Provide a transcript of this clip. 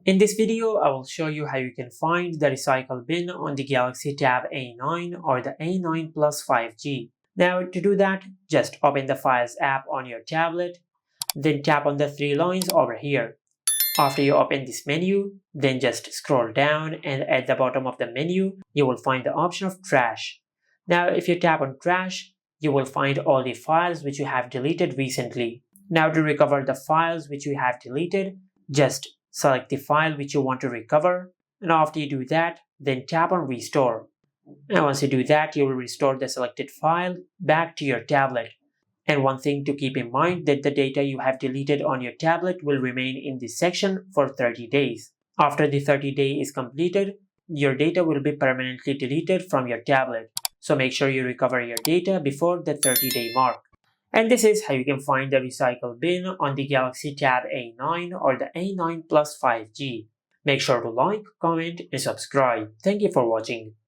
In this video, I will show you how you can find the recycle bin on the Galaxy Tab A9 or the A9 Plus 5G. Now, to do that, just open the Files app on your tablet, then tap on the three lines over here. After you open this menu, then just scroll down, and at the bottom of the menu, you will find the option of Trash. Now, if you tap on Trash, you will find all the files which you have deleted recently. Now, to recover the files which you have deleted, just select the file which you want to recover, and after you do that, then tap on Restore. And once you do that, you will restore the selected file back to your tablet. And one thing to keep in mind that the data you have deleted on your tablet will remain in this section for 30 days. After the 30 day is completed, your data will be permanently deleted from your tablet. So make sure you recover your data before the 30-day mark. And this is how you can find the recycle bin on the Galaxy Tab A9 or the A9 Plus 5G. Make sure to like, comment, and subscribe. Thank you for watching.